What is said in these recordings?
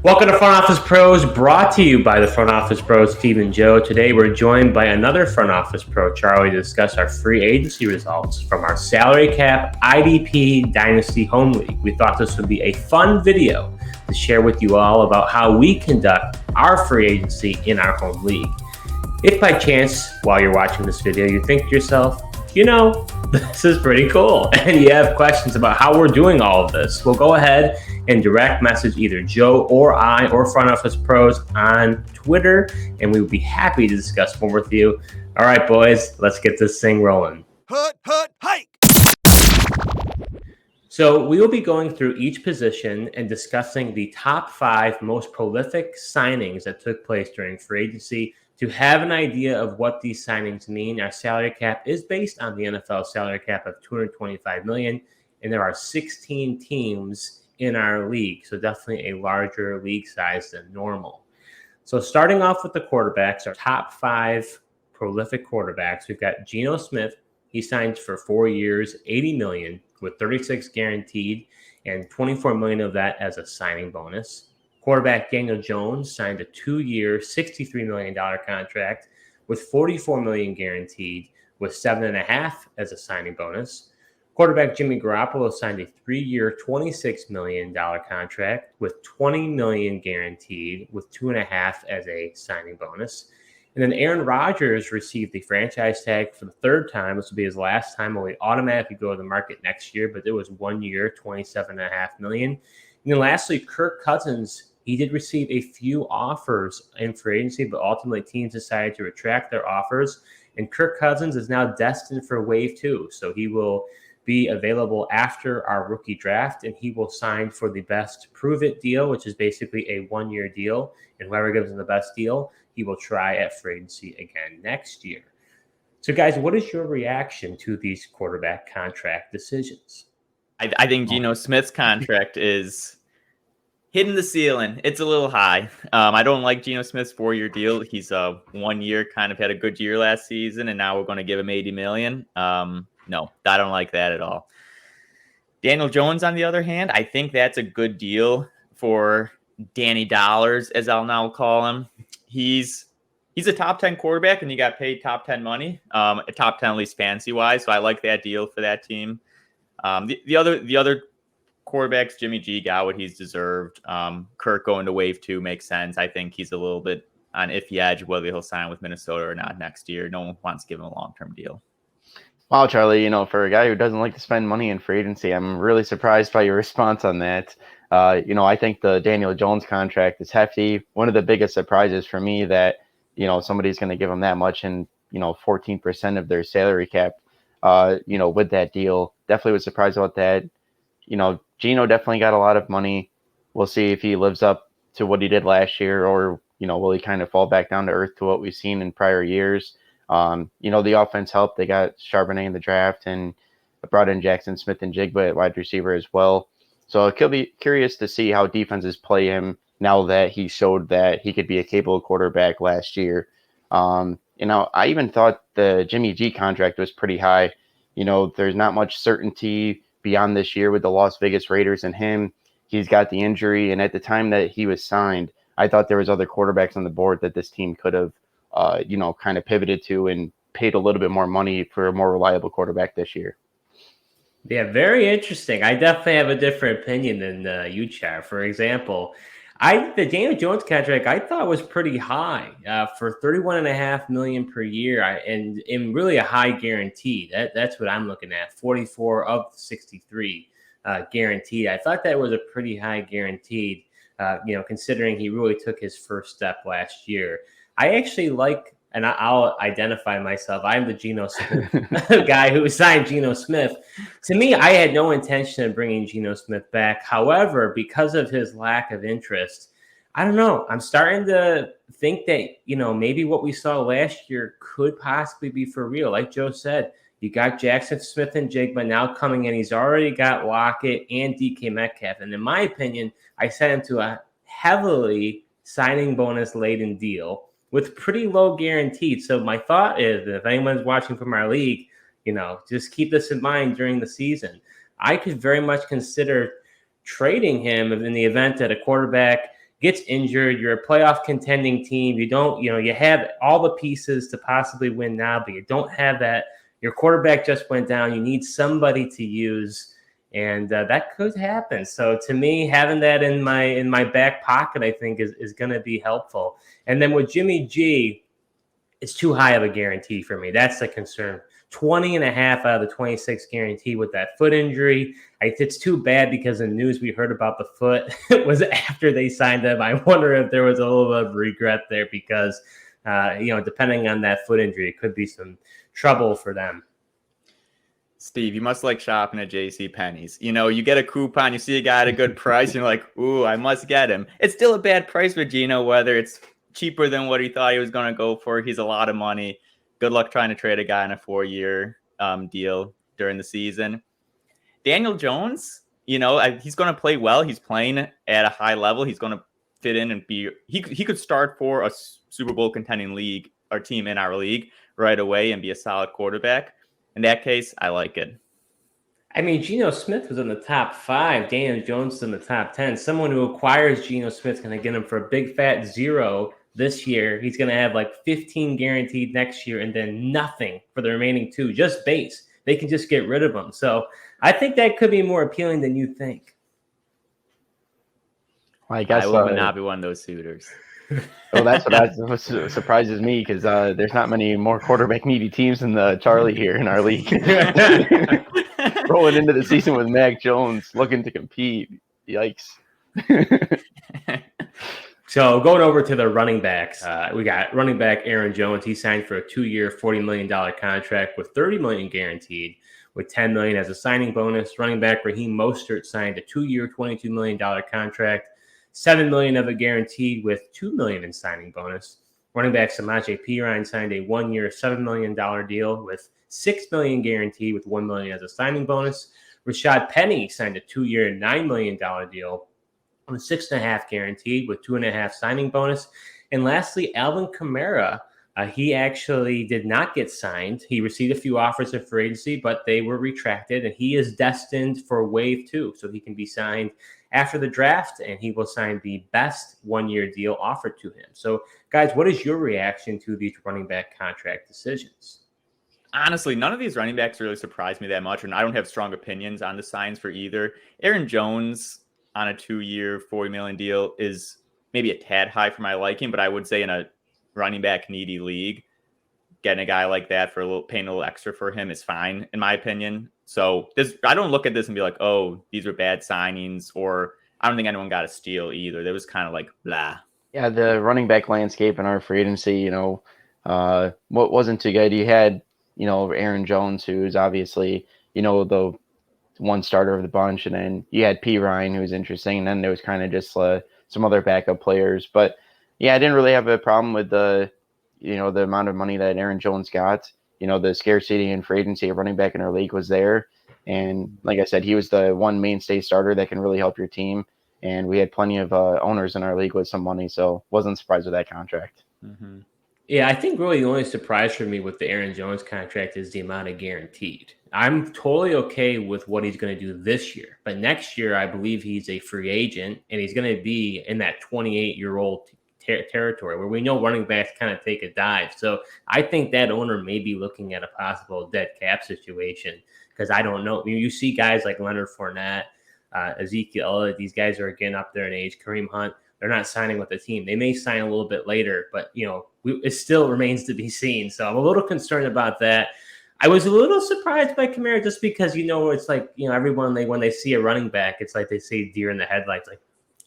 Welcome to Front Office Pros, brought to you by the Front Office Pros, Steve and Joe. Today we're joined by another Front Office Pro, Charlie, to discuss our free agency results from our salary cap IDP Dynasty Home League. We thought this would be a fun video to share with you all about how we conduct our free agency in our home league. If by chance, while you're watching this video, you think to yourself, this is pretty cool, and you have questions about how we're doing all of this, well, go ahead and direct message either Joe or I or Front Office Pros on Twitter, and we would be happy to discuss more with you. All right, boys, let's get this thing rolling. Hike! So we will be going through each position and discussing the top 5 most prolific signings that took place during free agency. To have an idea of what these signings mean, our salary cap is based on the NFL salary cap of $225 million, and there are 16 teams in our league, so definitely a larger league size than normal. So starting off with the quarterbacks, our top 5 prolific quarterbacks, we've got Geno Smith. He signed for 4 years, $80 million, with 36 guaranteed, and $24 million of that as a signing bonus. Quarterback Daniel Jones signed a 2-year, $63 million contract with $44 million guaranteed, with $7.5 as a signing bonus. Quarterback Jimmy Garoppolo signed a 3-year, $26 million contract with $20 million guaranteed, with $2.5 as a signing bonus. And then Aaron Rodgers received the franchise tag for the 3rd time. This will be his last time. Will automatically go to the market next year, but it was 1 year, $27.5 million. And then lastly, Kirk Cousins. He did receive a few offers in free agency, but ultimately teams decided to retract their offers. And Kirk Cousins is now destined for wave 2. So he will be available after our rookie draft, and he will sign for the best prove it deal, which is basically a 1-year deal. And whoever gives him the best deal, he will try at free agency again next year. So guys, what is your reaction to these quarterback contract decisions? I think Geno Smith's contract is hitting the ceiling. It's a little high. I don't like Geno Smith's 4-year deal. He's 1 year, kind of had a good year last season, and now we're going to give him $80 million. No, I don't like that at all. Daniel Jones, on the other hand, I think that's a good deal for Danny Dollars, as I'll now call him. He's a top 10 quarterback, and he got paid top 10 money, a top 10 at least fantasy-wise, so I like that deal for that team. The other quarterbacks, Jimmy G got what he's deserved. Kirk going to wave 2 makes sense. I think he's a little bit on iffy edge whether he'll sign with Minnesota or not next year. No one wants to give him a long-term deal. Wow, Charlie, for a guy who doesn't like to spend money in free agency, I'm really surprised by your response on that. I think the Daniel Jones contract is hefty. One of the biggest surprises for me that, somebody's going to give him that much and, 14% of their salary cap, with that deal. Definitely was surprised about that. Geno definitely got a lot of money. We'll see if he lives up to what he did last year, or, will he kind of fall back down to earth to what we've seen in prior years. The offense helped. They got Charbonnet in the draft and brought in Jackson Smith and Jigba at wide receiver as well. So it could be curious to see how defenses play him now that he showed that he could be a capable quarterback last year. I even thought the Jimmy G contract was pretty high. There's not much certainty beyond this year with the Las Vegas Raiders and him. He's got the injury, and at the time that he was signed, I thought there was other quarterbacks on the board that this team could have, kind of pivoted to and paid a little bit more money for a more reliable quarterback this year. Yeah, very interesting. I definitely have a different opinion than you, Chad. For example, the Daniel Jones contract I thought was pretty high for $31.5 million per year, and really a high guarantee. That's what I'm looking at. 44 of 63 guaranteed. I thought that was a pretty high guaranteed. Considering he really took his first step last year. I actually like, and I'll identify myself, I'm the Geno Smith guy who signed Geno Smith. To me, I had no intention of bringing Geno Smith back. However, because of his lack of interest, I don't know. I'm starting to think that, maybe what we saw last year could possibly be for real. Like Joe said, you got Jackson Smith and Jigba now coming in. He's already got Lockett and DK Metcalf. And in my opinion, I sent him to a heavily signing bonus laden deal with pretty low guaranteed. So my thought is that if anyone's watching from our league, just keep this in mind during the season. I could very much consider trading him in the event that a quarterback gets injured. You're a playoff contending team. You don't, you have all the pieces to possibly win now, but you don't have that. Your quarterback just went down. You need somebody to use, and that could happen. So to me, having that in my back pocket, I think is going to be helpful. And then with Jimmy G, it's too high of a guarantee for me. That's the concern. 20.5 out of the 26 guarantee with that foot injury. It's too bad because the news we heard about the foot was after they signed him. I wonder if there was a little bit of regret there because, depending on that foot injury, it could be some trouble for them. Steve, you must like shopping at JCPenney's. You get a coupon, you see a guy at a good price, you're like, ooh, I must get him. It's still a bad price for Geno, whether it's cheaper than what he thought he was going to go for. He's a lot of money. Good luck trying to trade a guy on a 4-year deal during the season. Daniel Jones, he's going to play well. He's playing at a high level. He's going to fit in and he could start for a Super Bowl contending league or team in our league right away and be a solid quarterback. In that case, I like it. I mean, Geno Smith was in the top 5. Daniel Jones is in the top 10. Someone who acquires Geno Smith is going to get him for a big fat 0 this year. He's going to have like 15 guaranteed next year and then nothing for the remaining 2, just base. They can just get rid of him. So I think that could be more appealing than you think. Well, I guess I will not be one of those suitors. Well, that's what surprises me because there's not many more quarterback needy teams than the Charlie here in our league. Rolling into the season with Mac Jones looking to compete. Yikes. So going over to the running backs, we got running back Aaron Jones. He signed for a 2-year, $40 million contract with $30 million guaranteed, with $10 million as a signing bonus. Running back Raheem Mostert signed a 2-year, $22 million contract, $7 million of it guaranteed, with $2 million in signing bonus. Running back Samaje Perine signed a 1-year, $7 million deal with $6 million guaranteed, with $1 million as a signing bonus. Rashad Penny signed a 2-year, $9 million deal with 6.5 guaranteed, with 2.5 signing bonus. And lastly, Alvin Kamara, he actually did not get signed. He received a few offers of free agency, but they were retracted, and he is destined for wave 2, so he can be signed after the draft, and he will sign the best 1-year deal offered to him. So, guys, what is your reaction to these running back contract decisions? Honestly, none of these running backs really surprised me that much, and I don't have strong opinions on the signs for either. Aaron Jones on a 2-year, $40 million deal is maybe a tad high for my liking, but I would say in a running back needy league, getting a guy like that for paying a little extra for him is fine, in my opinion. So I don't look at this and be like, oh, these are bad signings, or I don't think anyone got a steal either. There was kind of like blah. Yeah, the running back landscape in our free agency, what wasn't too good. You had, Aaron Jones, who's obviously, the one starter of the bunch, and then you had P. Ryan, who was interesting, and then there was kind of just some other backup players. But yeah, I didn't really have a problem with the amount of money that Aaron Jones got. The scarcity and free agency of running back in our league was there. And like I said, he was the one mainstay starter that can really help your team. And we had plenty of owners in our league with some money, so wasn't surprised with that contract. Mm-hmm. Yeah, I think really the only surprise for me with the Aaron Jones contract is the amount of guaranteed. I'm totally okay with what he's going to do this year. But next year, I believe he's a free agent, and he's going to be in that 28-year-old territory where we know running backs kind of take a dive. So I think that owner may be looking at a possible dead cap situation because I don't know. You see guys like Leonard Fournette, Ezekiel, these guys are again up there in age. Kareem Hunt, they're not signing with the team. They may sign a little bit later, but it still remains to be seen. So I'm a little concerned about that. I was a little surprised by Kamara just because it's like everyone when they see a running back, it's like they see deer in the headlights. Like,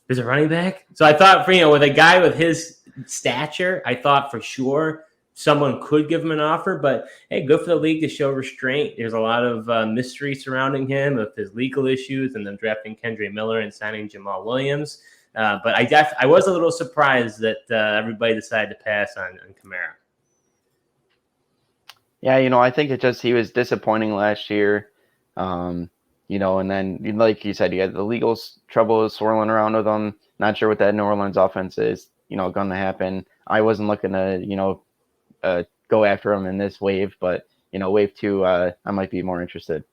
there's a running back. So I thought with a guy with his stature, I thought for sure someone could give him an offer. But hey, good for the league to show restraint. There's a lot of mystery surrounding him of his legal issues, and then drafting Kendre Miller and signing Jamal Williams. But I was a little surprised that everybody decided to pass on Kamara. Yeah, I think he was disappointing last year. And then, like you said, you had the legal trouble swirling around with him. Not sure what that New Orleans offense is, going to happen. I wasn't looking to, go after him in this wave, but, wave 2, I might be more interested.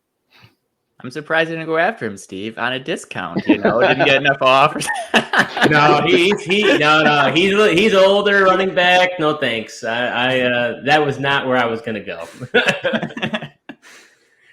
I'm surprised I didn't go after him, Steve, on a discount. Didn't get enough offers. No, he's older, running back. No thanks. I that was not where I was going to go.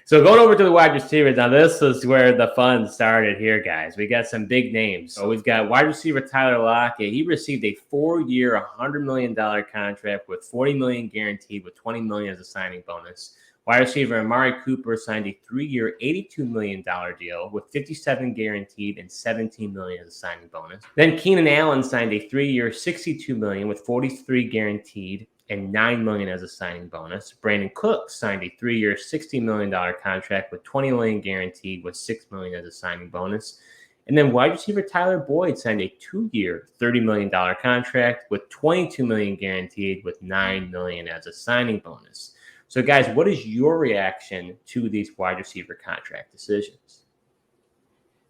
So going over to the wide receivers, now this is where the fun started here, guys. We got some big names. So we've got wide receiver Tyler Lockett. He received a 4-year, $100 million contract with $40 million guaranteed with $20 million as a signing bonus. Wide receiver Amari Cooper signed a 3-year, $82 million deal with $57 guaranteed and $17 million as a signing bonus. Then Keenan Allen signed a 3-year, $62 million with $43 guaranteed and $9 million as a signing bonus. Brandon Cooks signed a 3-year, $60 million contract with $20 million guaranteed with $6 million as a signing bonus. And then wide receiver Tyler Boyd signed a 2-year, $30 million contract with $22 million guaranteed with $9 million as a signing bonus. So, guys, what is your reaction to these wide receiver contract decisions?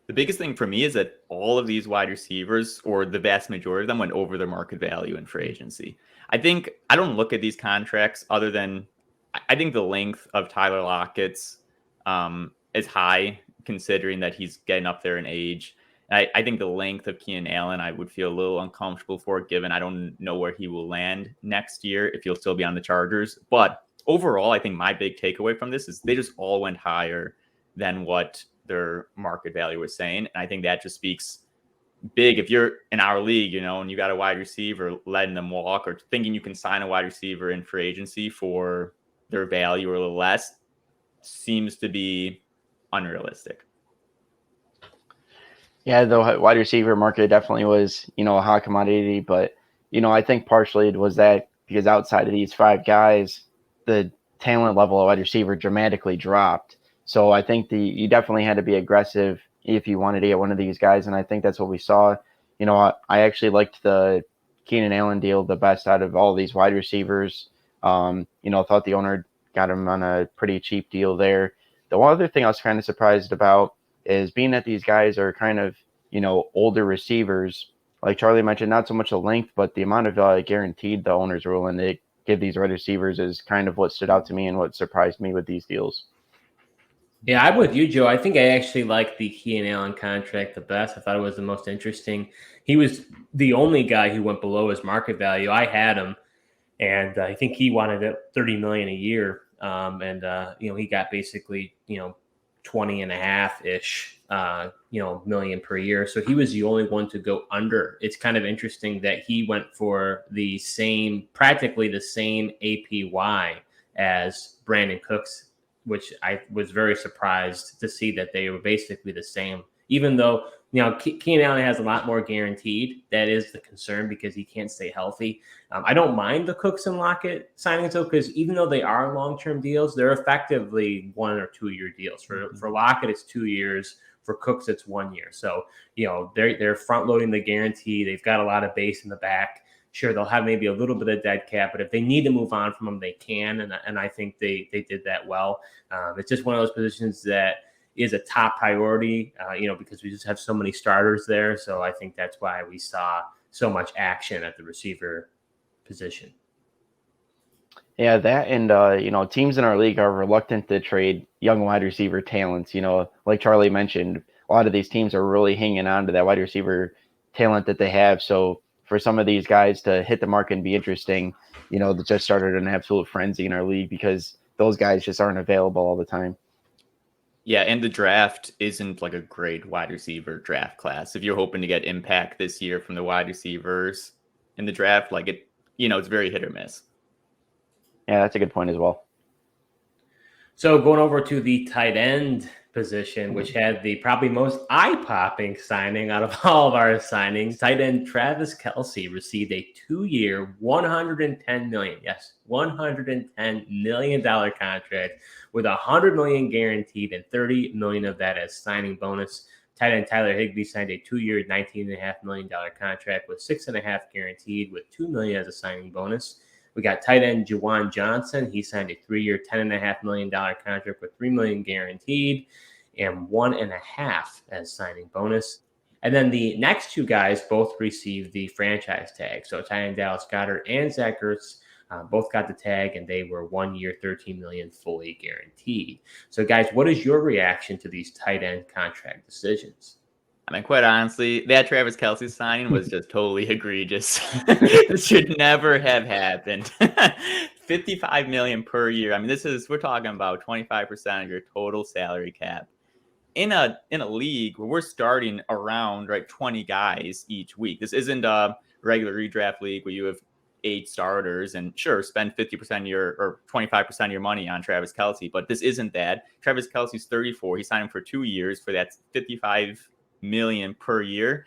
The biggest thing for me is that all of these wide receivers, or the vast majority of them, went over their market value in free agency. I don't look at these contracts other than I think the length of Tyler Lockett's is high, considering that he's getting up there in age. I think the length of Keenan Allen, I would feel a little uncomfortable for, given I don't know where he will land next year, if he'll still be on the Chargers. But overall, I think my big takeaway from this is they just all went higher than what their market value was saying. And I think that just speaks big. If you're in our league, and you got a wide receiver, letting them walk or thinking you can sign a wide receiver in free agency for their value or a little less seems to be unrealistic. Yeah, the wide receiver market definitely was, a hot commodity, but, I think partially it was that because outside of these 5 guys, the talent level of wide receiver dramatically dropped. So I think you definitely had to be aggressive if you wanted to get one of these guys. And I think that's what we saw. I actually liked the Keenan Allen deal the best out of all of these wide receivers. Thought the owner got him on a pretty cheap deal there. The one other thing I was kind of surprised about is being that these guys are kind of, older receivers, like Charlie mentioned, not so much the length, but the amount of guaranteed the owners are willing to give these wide receivers is kind of what stood out to me and what surprised me with these deals. Yeah, I'm with you, Joe. I think I actually like the Keenan Allen contract the best. I thought it was the most interesting. He was the only guy who went below his market value. I had him, and I think he wanted $30 million a year. He got basically, 20 and a half ish, million per year. So he was the only one to go under. It's kind of interesting that he went for practically the same APY as Brandon Cooks, which I was very surprised to see that they were basically the same, even though, Keenan Allen has a lot more guaranteed. That is the concern because he can't stay healthy. I don't mind the Cooks and Lockett signings, though, because even though they are long-term deals, they're effectively 1 or 2 year deals. For Lockett, it's 2 years. For Cooks, it's 1 year. So, they're front-loading the guarantee. They've got a lot of base in the back. Sure, they'll have maybe a little bit of dead cap, but if they need to move on from them, they can, and I think they did that well. It's just one of those positions that is a top priority, because we just have so many starters there. So I think that's why we saw so much action at the receiver position. Yeah, that and, teams in our league are reluctant to trade young wide receiver talents. Like Charlie mentioned, a lot of these teams are really hanging on to that wide receiver talent that they have. So for some of these guys to hit the market and be interesting, they just started an absolute frenzy in our league because those guys just aren't available all the time. Yeah, and the draft isn't like a great wide receiver draft class. If you're hoping to get impact this year from the wide receivers in the draft, it's very hit or miss. Yeah, that's a good point as well. So going over to the tight end position, which had the probably most eye-popping signing out of all of our signings, tight end Travis Kelce received a 2-year, $110 million, yes, $110 million contract with $100 million guaranteed and $30 million of that as signing bonus. Tight end Tyler Higbee signed a 2-year, $19.5 million contract with $6.5 million guaranteed with $2 million as a signing bonus. We got tight end Juwan Johnson. He signed a 3-year, $10.5 million contract with $3 million guaranteed and $1.5 million as signing bonus. And then the next 2 guys both received the franchise tag. So tight end Dallas Goedert and Zach Ertz Both got the tag, and they were 1 year, $13 million fully guaranteed. So, guys, what is your reaction to these tight end contract decisions? I mean, quite honestly, that Travis Kelce signing was just totally egregious. This should never have happened. $55 million per year. I mean, we're talking about 25% of your total salary cap in a league where we're starting around 20 guys each week. This isn't a regular redraft league where you have 8 starters and sure, spend 50% of your or 25% of your money on Travis Kelce, but this isn't that. Travis Kelce's 34. He signed him for 2 years for that $55 million per year,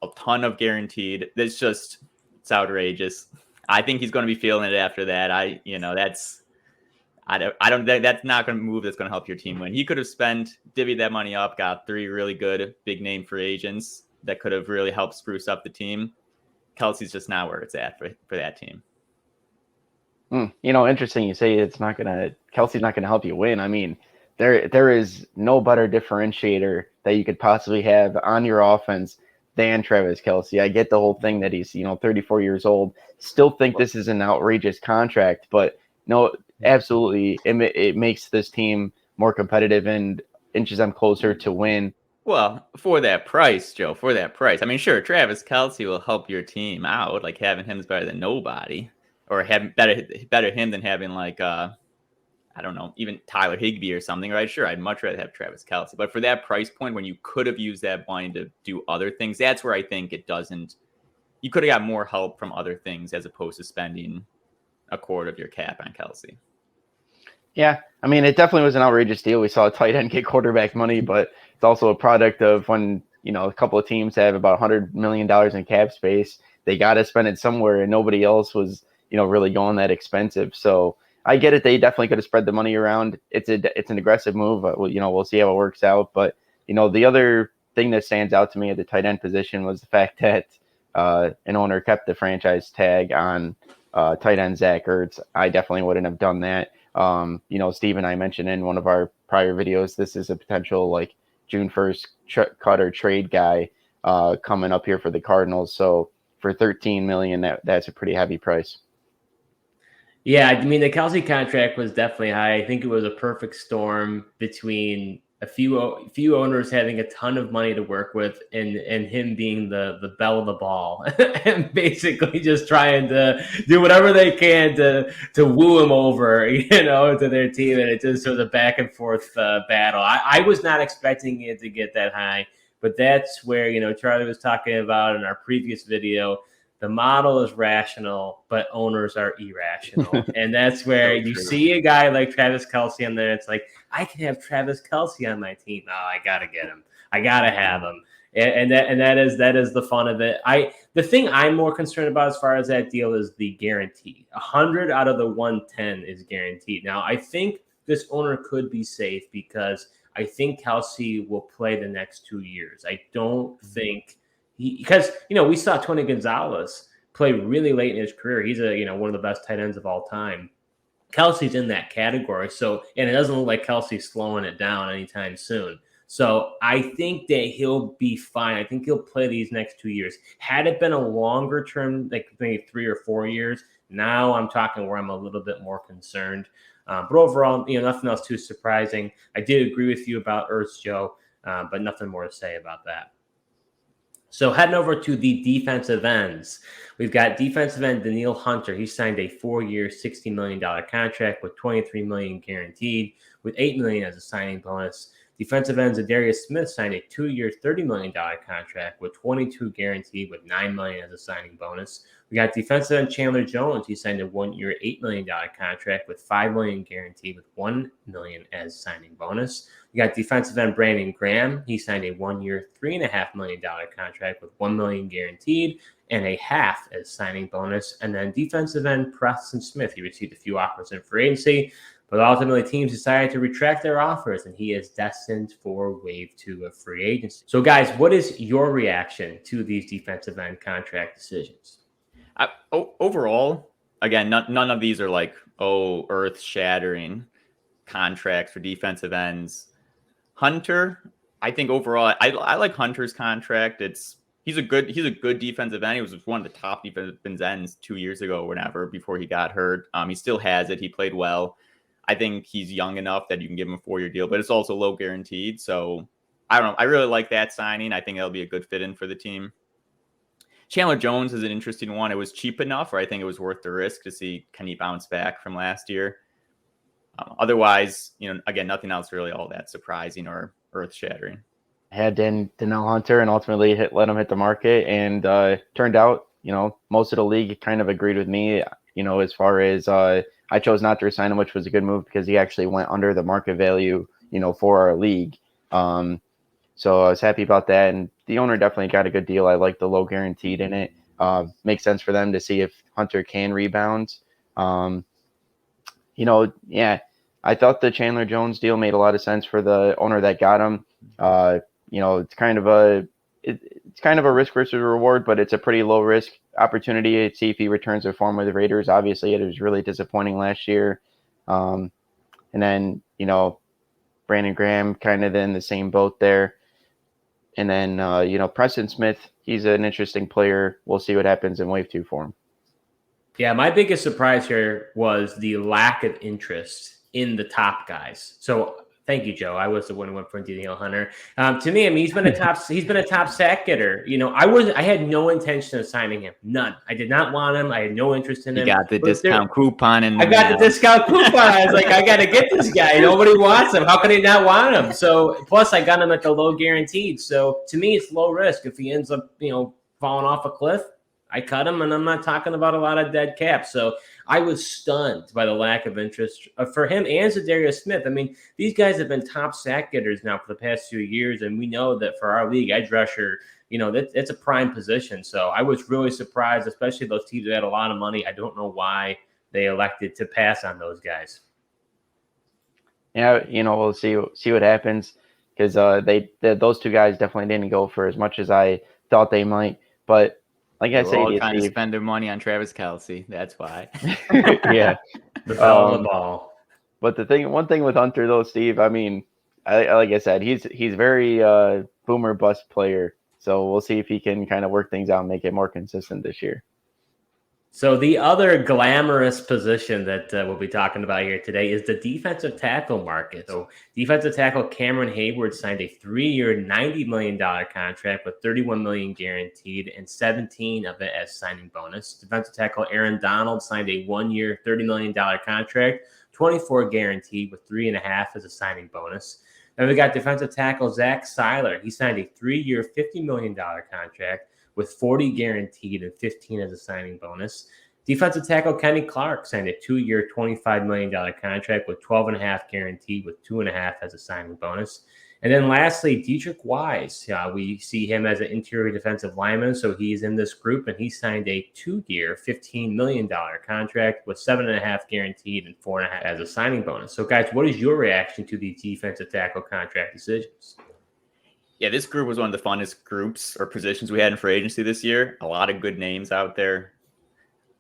a ton of guaranteed. It's outrageous. I think he's going to be feeling it after that. That's not going to move. That's going to help your team win. He could have divvied that money up, got 3 really good big name free agents that could have really helped spruce up the team. Kelce's just not where it's at for that team. Interesting. You say Kelce's not gonna help you win. I mean, there is no better differentiator that you could possibly have on your offense than Travis Kelce. I get the whole thing that he's 34 years old. Still think this is an outrageous contract, but no, absolutely, it makes this team more competitive and inches them closer to win. Well, for that price, Joe, I mean, sure, Travis Kelce will help your team out. Like having him is better than nobody, or having better him than having I don't know, even Tyler Higbee or something, right? Sure, I'd much rather have Travis Kelce. But for that price point, when you could have used that money to do other things, that's where I think it doesn't. You could have got more help from other things as opposed to spending a quarter of your cap on Kelce. Yeah, I mean, it definitely was an outrageous deal. We saw a tight end get quarterback money, but it's also a product of when, a couple of teams have about $100 million in cap space. They got to spend it somewhere, and nobody else was, really going that expensive. So I get it. They definitely could have spread the money around. It's an aggressive move. We'll see how it works out. But, the other thing that stands out to me at the tight end position was the fact that an owner kept the franchise tag on tight end Zach Ertz. I definitely wouldn't have done that. Steve and I mentioned in one of our prior videos, this is a potential June 1st cut or trade guy coming up here for the Cardinals. So for $13 million, that's a pretty heavy price. Yeah, I mean, the Kelce contract was definitely high. I think it was a perfect storm between a few owners having a ton of money to work with and him being the belle of the ball and basically just trying to do whatever they can to woo him over, to their team. And it just was a back and forth battle. I was not expecting it to get that high, but that's where, Charlie was talking about in our previous video. The model is rational, but owners are irrational. And that's where you see a guy like Travis Kelce on there. It's like, I can have Travis Kelce on my team. Oh, I got to get him. I got to have him. And that is the fun of it. The thing I'm more concerned about as far as that deal is the guarantee. 100 out of the 110 is guaranteed. Now, I think this owner could be safe because I think Kelce will play the next 2 years. I don't think because we saw Tony Gonzalez play really late in his career. He's one of the best tight ends of all time. Kelce's in that category. So, and it doesn't look like Kelce's slowing it down anytime soon. So I think that he'll be fine. I think he'll play these next 2 years. Had it been a longer term, like maybe 3 or 4 years, now I'm talking where I'm a little bit more concerned. But overall, nothing else too surprising. I did agree with you about Ertz, Joe, but nothing more to say about that. So heading over to the defensive ends, we've got defensive end Danielle Hunter. He signed a 4-year, $60 million contract with $23 million guaranteed, with $8 million as a signing bonus. Defensive end Zadarius Smith signed a 2-year, $30 million contract with $22 million guaranteed, with $9 million as a signing bonus. We got defensive end Chandler Jones. He signed a 1-year, $8 million contract with $5 million guaranteed, with $1 million as signing bonus. We got defensive end Brandon Graham. He signed a 1-year, $3.5 million contract with $1 million guaranteed and a half as signing bonus. And then defensive end Preston Smith. He received a few offers in free agency, but ultimately teams decided to retract their offers, and he is destined for wave 2 of free agency. So, guys, what is your reaction to these defensive end contract decisions? Overall, again, none of these are earth-shattering contracts for defensive ends. Hunter, I think overall, I like Hunter's contract. It's he's a good defensive end. He was one of the top defensive ends 2 years ago, or whatever, before he got hurt. He still has it. He played well. I think he's young enough that you can give him a 4-year deal, but it's also low guaranteed. So I don't know. I really like that signing. I think that'll be a good fit in for the team. Chandler Jones is an interesting one. It was cheap enough, or I think it was worth the risk to see can he bounce back from last year. Otherwise, again, nothing else really all that surprising or earth-shattering. Had Danielle Hunter and ultimately let him hit the market, and turned out, most of the league kind of agreed with me, as far as I chose not to resign him, which was a good move because he actually went under the market value, for our league. So I was happy about that, and the owner definitely got a good deal. I like the low guaranteed in it. Makes sense for them to see if Hunter can rebound. I thought the Chandler Jones deal made a lot of sense for the owner that got him. It's kind of a risk versus reward, but it's a pretty low risk opportunity to see if he returns to form with the Raiders. Obviously, it was really disappointing last year. And then, Brandon Graham kind of in the same boat there. And then, Preston Smith, he's an interesting player. We'll see what happens in wave 2 for him. Yeah, my biggest surprise here was the lack of interest in the top guys. So thank you, Joe. I was the one who went for Danielle Hunter. To me, he's been a top sack getter. I had no intention of signing him. None. I did not want him. I had no interest in him. You got the discount coupon I got the discount coupon. I was like, I got to get this guy. Nobody wants him. How can he not want him? So plus I got him at the low guaranteed. So to me, it's low risk. If he ends up, falling off a cliff, I cut him, and I'm not talking about a lot of dead caps. So I was stunned by the lack of interest for him and Zadarius Smith. I mean, these guys have been top sack getters now for the past 2 years, and we know that for our league, edge rusher, it's a prime position. So I was really surprised, especially those teams that had a lot of money. I don't know why they elected to pass on those guys. Yeah, we'll see what happens, because those two guys definitely didn't go for as much as I thought they might, but. Like I say, all trying to spend their money on Travis Kelce. That's why. Yeah, the ball. But one thing with Hunter though, Steve. I mean, like I said, he's very boomer bust player. So we'll see if he can kind of work things out and make it more consistent this year. So the other glamorous position that we'll be talking about here today is the defensive tackle market. So defensive tackle Cameron Hayward signed a 3-year, $90 million contract with $31 million guaranteed and 17 of it as signing bonus. Defensive tackle Aaron Donald signed a 1-year, $30 million contract, 24 guaranteed with 3.5 as a signing bonus. Then we got defensive tackle Zach Seiler. He signed a 3-year, $50 million contract with 40 guaranteed and 15 as a signing bonus. Defensive tackle Kenny Clark signed a 2-year, $25 million contract with 12.5 guaranteed with 2.5 as a signing bonus. And then lastly, Dietrich Wise. We see him as an interior defensive lineman, so he's in this group, and he signed a 2-year, $15 million contract with 7.5 guaranteed and 4.5 as a signing bonus. So guys, what is your reaction to these defensive tackle contract decisions? Yeah, this group was one of the funnest groups or positions we had in free agency this year. A lot of good names out there.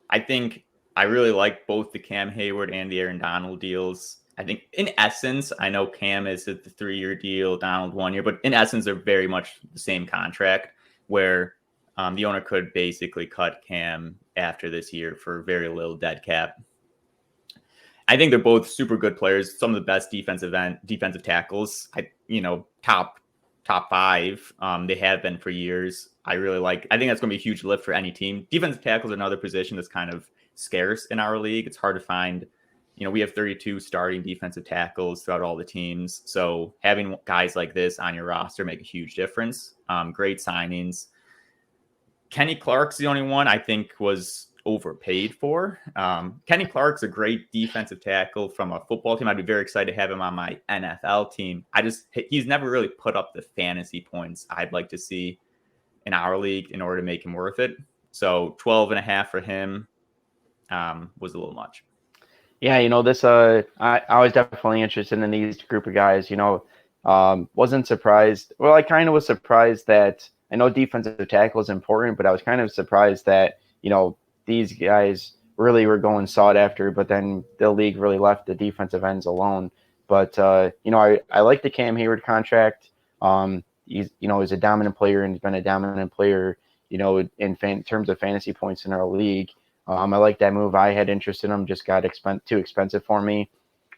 I think I really like both the Cam Hayward and the Aaron Donald deals. I think in essence, I know Cam is at the 3-year deal, Donald 1 year, but in essence, they're very much the same contract where the owner could basically cut Cam after this year for very little dead cap. I think they're both super good players, some of the best defensive tackles. Top 5. They have been for years. I think that's going to be a huge lift for any team. Defensive tackles are another position that's kind of scarce in our league. It's hard to find. We have 32 starting defensive tackles throughout all the teams. So having guys like this on your roster make a huge difference. Great signings. Kenny Clark's the only one I think was overpaid for. Kenny Clark's a great defensive tackle from a football team. I'd be very excited to have him on my NFL team. He's never really put up the fantasy points I'd like to see in our league in order to make him worth it. So 12.5 for him was a little much. Yeah, I was definitely interested in these group of guys. Wasn't surprised. Well, I kind of was surprised that I know defensive tackle is important, but I was kind of surprised that these guys really were going sought after, but then the league really left the defensive ends alone. But, I like the Cam Hayward contract. he's a dominant player, and he's been a dominant player, in terms of fantasy points in our league. I like that move. I had interest in him, just got too expensive for me.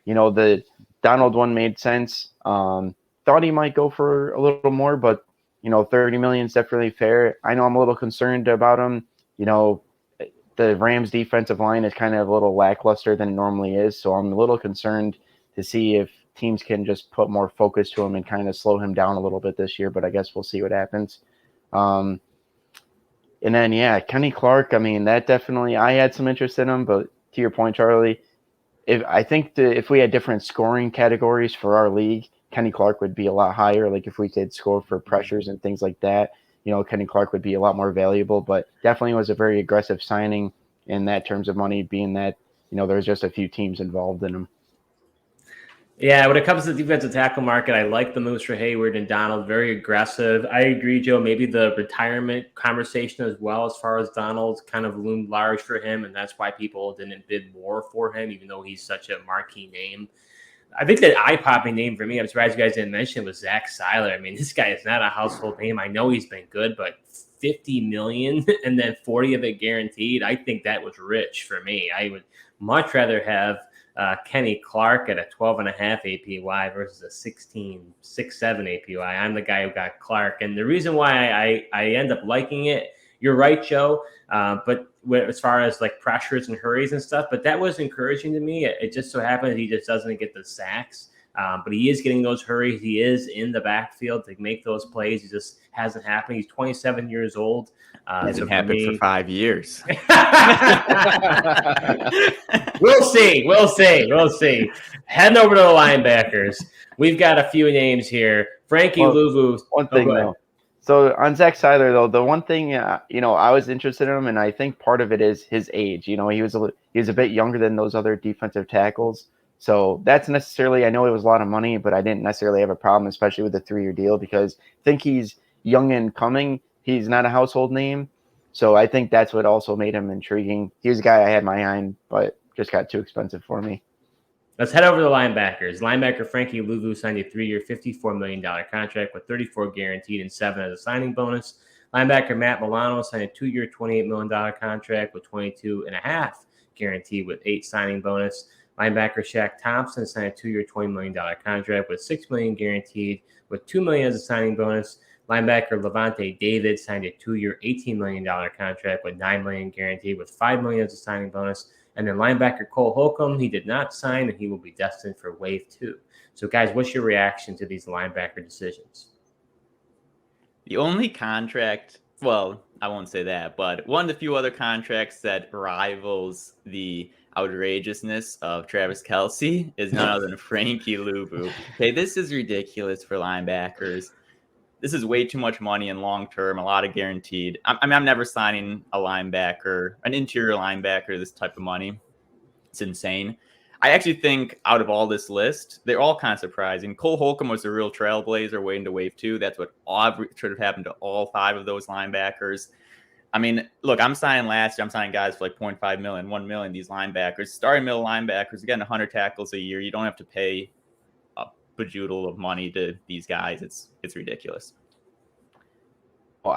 The Donald one made sense. Thought he might go for a little more, but 30 million is definitely fair. I know I'm a little concerned about him. The Rams defensive line is kind of a little lackluster than it normally is, so I'm a little concerned to see if teams can just put more focus to him and kind of slow him down a little bit this year, but I guess we'll see what happens. And then, Kenny Clark, I mean, that definitely, I had some interest in him, but to your point, Charlie, if we had different scoring categories for our league, Kenny Clark would be a lot higher. Like if we could score for pressures and things like that, Kenny Clark would be a lot more valuable, but definitely was a very aggressive signing in that terms of money, being that, there's just a few teams involved in him. Yeah, when it comes to the defensive tackle market, I like the moves for Hayward and Donald. Very aggressive. I agree, Joe. Maybe the retirement conversation as well, as far as Donald, kind of loomed large for him, and that's why people didn't bid more for him, even though he's such a marquee name. I think that eye-popping name for me, I'm surprised you guys didn't mention, was Zach Seiler. I mean, this guy is not a household name. I know he's been good, but $50 million and then 40 of it guaranteed, I think that was rich for me. I would much rather have Kenny Clark at a 12.5 APY versus a 16.67 APY. I'm the guy who got Clark. And the reason why I end up liking it, you're right, Joe, but as far as like pressures and hurries and stuff, but that was encouraging to me. It just so happens he just doesn't get the sacks, but he is getting those hurries. He is in the backfield to make those plays. He just hasn't happened. He's 27 years old. Hasn't happened for 5 years. We'll see. Heading over to the linebackers. We've got a few names here. Frankie Louvu. One thing, though. So on Zach Seiler, though, the one thing, I was interested in him, and I think part of it is his age. He was a bit younger than those other defensive tackles. So that's necessarily, I know it was a lot of money, but I didn't necessarily have a problem, especially with the 3-year deal, because I think he's young and coming. He's not a household name. So I think that's what also made him intriguing. He was a guy I had my eye on, but just got too expensive for me. Let's head over to the linebackers. Linebacker Frankie Louvu signed a 3-year, $54 million contract with 34 guaranteed and 7 as a signing bonus. Linebacker Matt Milano signed a 2-year, $28 million contract with 22.5 guaranteed with 8 signing bonus. Linebacker Shaq Thompson signed a 2-year, $20 million contract with $6 million guaranteed with $2 million as a signing bonus. Linebacker Levante David signed a 2-year, $18 million contract with $9 million guaranteed with $5 million as a signing bonus. And then linebacker Cole Holcomb, he did not sign, and he will be destined for Wave 2. So, guys, what's your reaction to these linebacker decisions? The only contract, well, I won't say that, but one of the few other contracts that rivals the outrageousness of Travis Kelce is none other than Frankie Louvu. Okay, this is ridiculous for linebackers. This is way too much money in long term, a lot of guaranteed. I'm never signing a linebacker, an interior linebacker, this type of money. It's insane. I actually think out of all this list, they're all kind of surprising. Cole Holcomb was a real trailblazer waiting to Wave 2. That's what should have happened to all 5 of those linebackers. I mean, look, I'm signing last year. I'm signing guys for like 0.5 million, 1 million, these linebackers. Starting middle linebackers, again, 100 tackles a year. You don't have to pay bajudle of money to these guys. It's ridiculous. Well,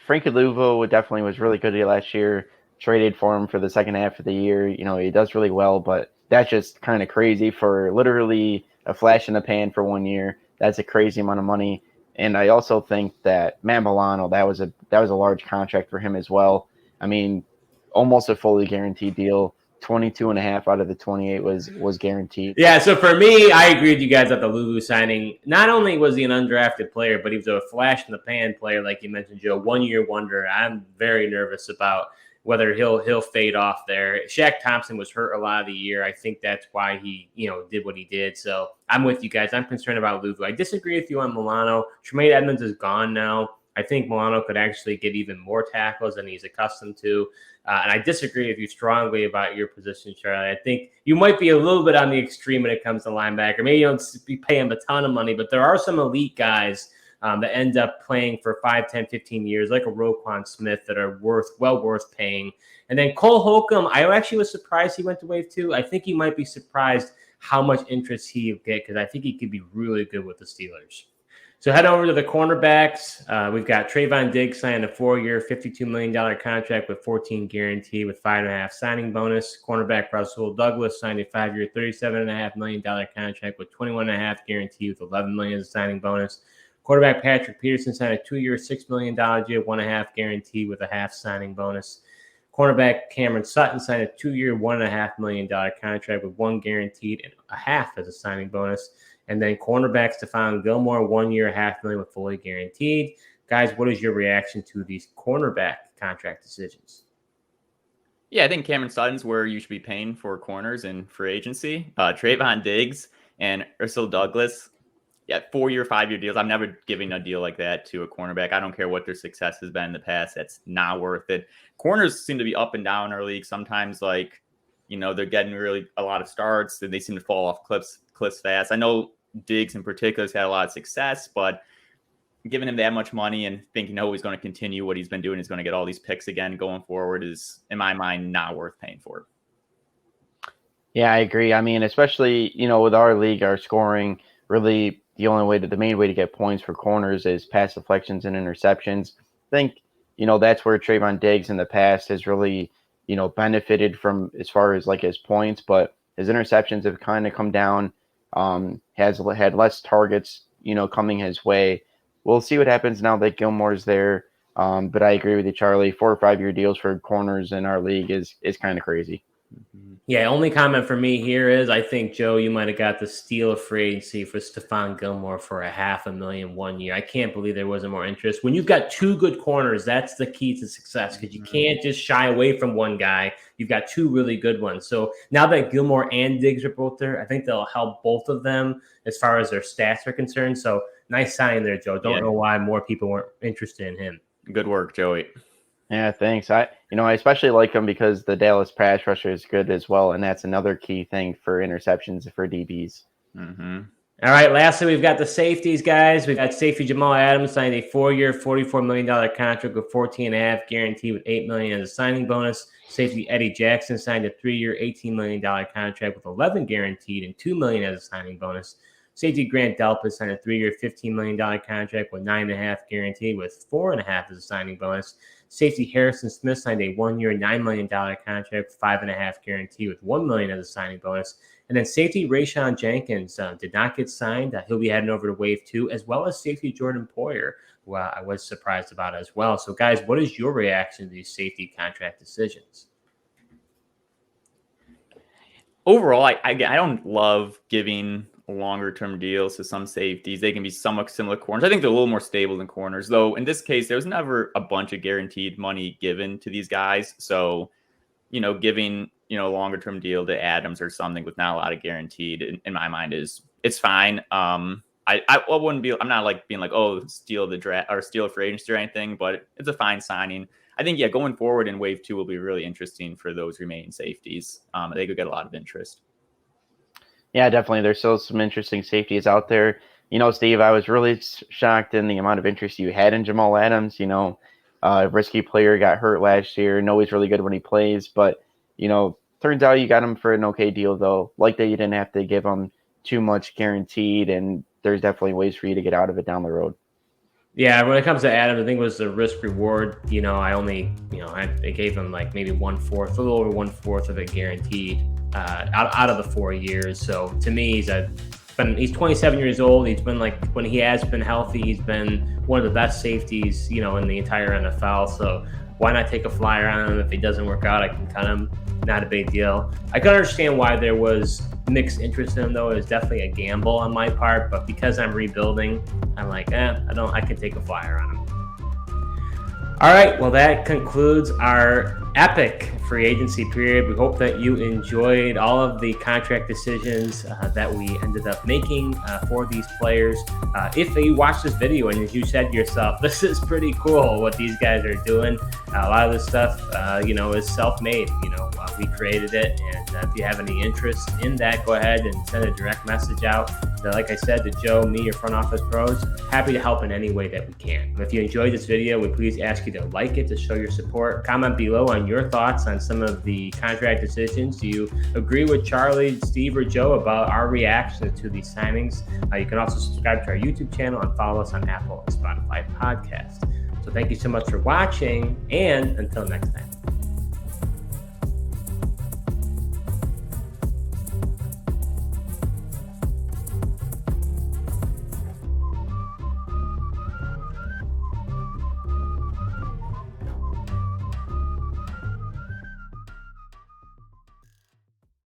Frankie Louvu definitely was really good last year. Traded for him for the second half of the year. He does really well, but that's just kind of crazy for literally a flash in the pan for 1 year. That's a crazy amount of money. And I also think that Matt Milano, that was a large contract for him as well. I mean, almost a fully guaranteed deal. 22.5 out of the 28 was guaranteed. Yeah, so for me, I agree with you guys at the Louvu signing. Not only was he an undrafted player, but he was a flash-in-the-pan player, like you mentioned, Joe. 1-year wonder. I'm very nervous about whether he'll fade off there. Shaq Thompson was hurt a lot of the year. I think that's why he did what he did. So I'm with you guys. I'm concerned about Louvu. I disagree with you on Milano. Tremaine Edmonds is gone now. I think Milano could actually get even more tackles than he's accustomed to. And I disagree with you strongly about your position, Charlie. I think you might be a little bit on the extreme when it comes to linebacker. Maybe you don't pay him a ton of money, but there are some elite guys that end up playing for 5, 10, 15 years, like a Roquan Smith, that are well worth paying. And then Cole Holcomb, I actually was surprised he went to Wave 2. I think you might be surprised how much interest he'll get, because I think he could be really good with the Steelers. So head over to the cornerbacks. We've got Trayvon Diggs signed a 4-year, $52 million contract with 14 guarantee with 5.5 signing bonus. Cornerback Russell Douglas signed a 5-year, $37.5 million contract with 21.5 guarantee with 11 million as a signing bonus. Quarterback Patrick Peterson signed a 2-year, $6 million deal, 1.5 guarantee with a half signing bonus. Cornerback Cameron Sutton signed a 2-year, $1.5 million contract with 1 guaranteed and a half as a signing bonus. And then cornerback Stephon Gilmore, 1 year, $500,000 with fully guaranteed. Guys, what is your reaction to these cornerback contract decisions? Yeah, I think Cameron Sutton's where you should be paying for corners in free agency. Trayvon Diggs and Russell Douglas, 4-year, 5-year deals. I'm never giving a deal like that to a cornerback. I don't care what their success has been in the past. That's not worth it. Corners seem to be up and down in our league. Sometimes, they're getting really a lot of starts, and they seem to fall off cliffs fast. I know Diggs in particular has had a lot of success, but giving him that much money and thinking, he's going to continue what he's been doing, he's going to get all these picks again going forward is, in my mind, not worth paying for. Yeah, I agree. I mean, especially, with our league, our scoring, really the main way to get points for corners is pass deflections and interceptions. I think, that's where Trayvon Diggs in the past has really, benefited from as far as his points, but his interceptions have kind of come down. Has had less targets, coming his way. We'll see what happens now that Gilmore's there. But I agree with you, Charlie. 4 or 5 year deals for corners in our league is kind of crazy. Yeah, only comment for me here is I think, Joe, you might have got the steal of free agency for Stephon Gilmore for a $500,000 1 year. I can't believe there wasn't more interest. When you've got 2 good corners, that's the key to success because you can't just shy away from one guy. You've got 2 really good ones. So now that Gilmore and Diggs are both there, I think they'll help both of them as far as their stats are concerned. So nice sign there, Joe. Don't know why more people weren't interested in him. Good work, Joey. Yeah, thanks. I especially like him because the Dallas pass rusher is good as well, and that's another key thing for interceptions for DBs. Mm-hmm. All right, lastly, we've got the safeties, guys. We've got safety Jamal Adams signed a 4-year, $44 million contract with 14.5 guarantee with $8 million as a signing bonus. Safety Eddie Jackson signed a 3-year, $18 million contract with 11 guaranteed and $2 million as a signing bonus. Safety Grant Delpit signed a 3-year, $15 million contract with 9.5 guaranteed with 4.5 as a signing bonus. Safety Harrison Smith signed a 1-year, $9 million contract with 5.5 guarantee with $1 million as a signing bonus. And then safety Rayshon Jenkins did not get signed. He'll be heading over to Wave 2, as well as safety Jordan Poyer, who I was surprised about as well. So, guys, what is your reaction to these safety contract decisions? Overall, I don't love giving longer-term deals to some safeties. They can be somewhat similar corners. I think they're a little more stable than corners, though. In this case, there was never a bunch of guaranteed money given to these guys. So, giving a longer-term deal to Adams or something with not a lot of guaranteed, in my mind, it's fine. I wouldn't be. I'm not being steal the draft or steal free agency or anything, but it's a fine signing. I think going forward in Wave 2 will be really interesting for those remaining safeties. They could get a lot of interest. Yeah, definitely. There's still some interesting safeties out there. Steve, I was really shocked in the amount of interest you had in Jamal Adams. A risky player, got hurt last year. Know he's really good when he plays, but, turns out you got him for an okay deal, though. Like that you didn't have to give him too much guaranteed, and there's definitely ways for you to get out of it down the road. Yeah, when it comes to Adams, I think it was the risk reward. I only, I gave him maybe 1/4, a little over 1/4 of it guaranteed out of the 4 years. So to me, he's 27 years old. He's been when he has been healthy, he's been one of the best safeties, in the entire NFL. So why not take a flyer on him? If he doesn't work out, I can cut him. Not a big deal. I can understand why there was mixed interest in him, though. It was definitely a gamble on my part, but because I'm rebuilding, I'm I can take a flyer on him. All right, well, that concludes our epic free agency period. We hope that you enjoyed all of the contract decisions that we ended up making for these players. If you watched this video and as you said yourself, this is pretty cool what these guys are doing. A lot of this stuff, is self-made. We created it, and if you have any interest in that, go ahead and send a direct message out like I said, to Joe, me, your front office pros, happy to help in any way that we can. If you enjoyed this video, we please ask you to like it to show your support. Comment below on your thoughts on some of the contract decisions. Do you agree with Charlie, Steve, or Joe about our reaction to these signings? You can also subscribe to our YouTube channel and follow us on Apple and Spotify podcasts. So thank you so much for watching, and until next time.